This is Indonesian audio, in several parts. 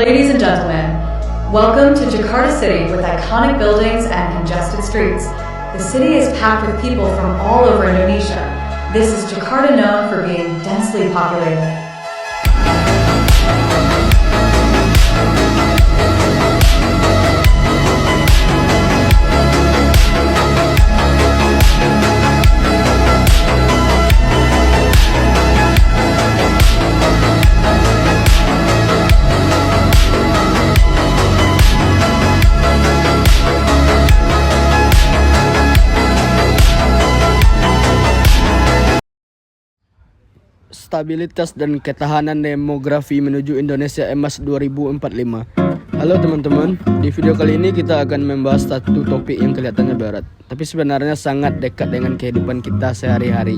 Ladies and gentlemen, welcome to Jakarta City with iconic buildings and congested streets. The city is packed with people from all over Indonesia. This is Jakarta, known for being densely populated. Stabilitas dan ketahanan demografi menuju Indonesia Emas 2045. Halo teman-teman, di video kali ini kita akan membahas satu topik yang kelihatannya berat, tapi sebenarnya sangat dekat dengan kehidupan kita sehari-hari,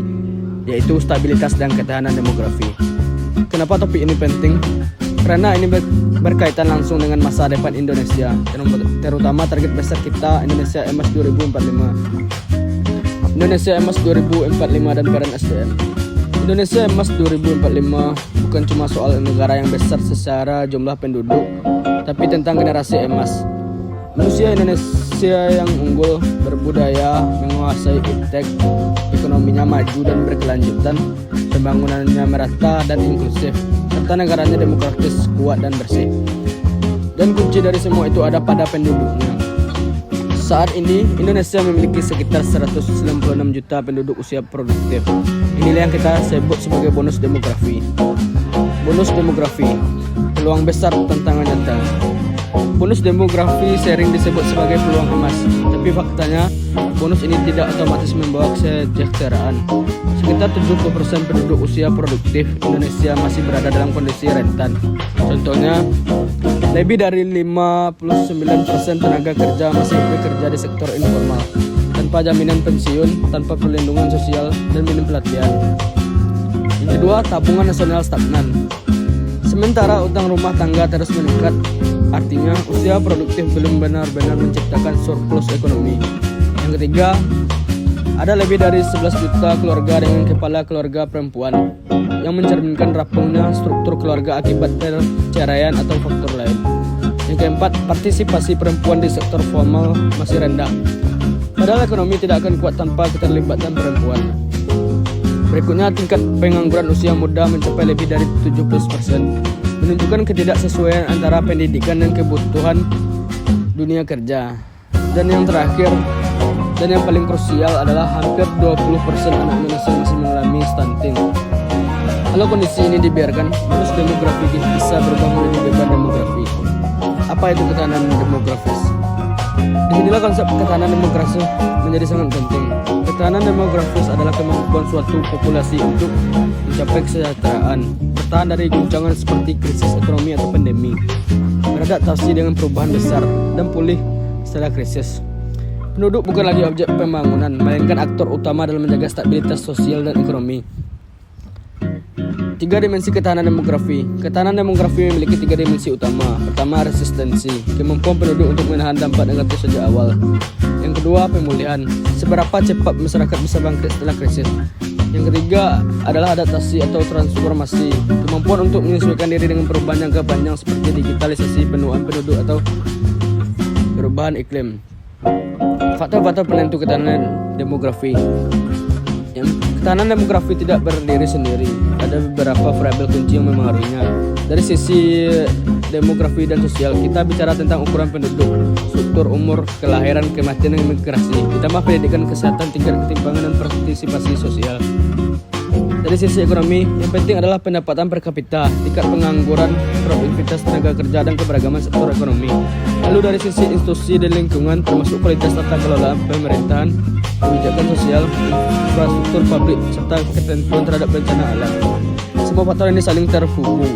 yaitu stabilitas dan ketahanan demografi. Kenapa topik ini penting? Karena ini berkaitan langsung dengan masa depan Indonesia, terutama target besar kita Indonesia Emas 2045. Indonesia Emas 2045 dan peran SDM. Indonesia Emas 2045 bukan cuma soal negara yang besar secara jumlah penduduk, tapi tentang generasi emas. Manusia Indonesia yang unggul, berbudaya, menguasai iptek, ekonominya maju dan berkelanjutan, pembangunannya merata dan inklusif, serta negaranya demokratis, kuat dan bersih. Dan kunci dari semua itu ada pada penduduknya. Saat ini, Indonesia memiliki sekitar 196 juta penduduk usia produktif. Inilah yang kita sebut sebagai bonus demografi. Bonus demografi, peluang besar tantangan nyata. Bonus demografi sering disebut sebagai peluang emas, tapi faktanya bonus ini tidak otomatis membawa kesejahteraan. Sekitar 70% penduduk usia produktif Indonesia masih berada dalam kondisi rentan. Contohnya, lebih dari 59% tenaga kerja masih bekerja di sektor informal, tanpa jaminan pensiun, tanpa perlindungan sosial, dan minim pelatihan. Yang kedua, tabungan nasional stagnan. Sementara utang rumah tangga terus meningkat, artinya usia produktif belum benar-benar menciptakan surplus ekonomi. Yang ketiga, ada lebih dari 11 juta keluarga dengan kepala keluarga perempuan, yang mencerminkan rapuhnya struktur keluarga akibat perceraian atau faktor lain. Yang keempat, partisipasi perempuan di sektor formal masih rendah. Padahal ekonomi tidak akan kuat tanpa keterlibatan perempuan. Berikutnya, tingkat pengangguran usia muda mencapai lebih dari 70%, menunjukkan ketidaksesuaian antara pendidikan dan kebutuhan dunia kerja. Dan yang terakhir, dan yang paling krusial adalah hampir 20% anak Indonesia masih mengalami stunting. Kalau kondisi ini dibiarkan, bonus demografi bisa berubah menjadi beban demografi. Apa itu ketahanan demografis? Disinilah konsep ketahanan demografis menjadi sangat penting. Ketahanan demografis adalah kemampuan suatu populasi untuk mencapai kesejahteraan, bertahan dari guncangan seperti krisis ekonomi atau pandemi, beradaptasi dengan perubahan besar, dan pulih setelah krisis. Penduduk bukan lagi objek pembangunan, melainkan aktor utama dalam menjaga stabilitas sosial dan ekonomi. 3 dimensi ketahanan demografi. Ketahanan demografi memiliki 3 dimensi utama. Pertama, resistensi, kemampuan penduduk untuk menahan dampak negatif sejak awal. Yang kedua, pemulihan, seberapa cepat masyarakat bisa bangkit setelah krisis. Yang ketiga adalah adaptasi atau transformasi, kemampuan untuk menyesuaikan diri dengan perubahan jangka panjang seperti digitalisasi, penuaan penduduk, atau perubahan iklim. Faktor-faktor penentu ketahanan demografi. Ketahanan demografi tidak berdiri sendiri. Ada beberapa variabel kunci yang memengaruhinya. Dari sisi demografi dan sosial, kita bicara tentang ukuran penduduk, struktur umur, kelahiran, kematian, dan migrasi, ditambah pendidikan, kesehatan, tingkat ketimpangan, dan partisipasi sosial. Dari sisi ekonomi, yang penting adalah pendapatan per kapita, tingkat pengangguran, produktivitas tenaga kerja, dan keberagaman sektor ekonomi. Lalu dari sisi institusi dan lingkungan, termasuk kualitas tata kelola pemerintahan, kebijakan sosial, infrastruktur publik, serta ketentuan terhadap bencana alam. Semua faktor ini saling terhubung.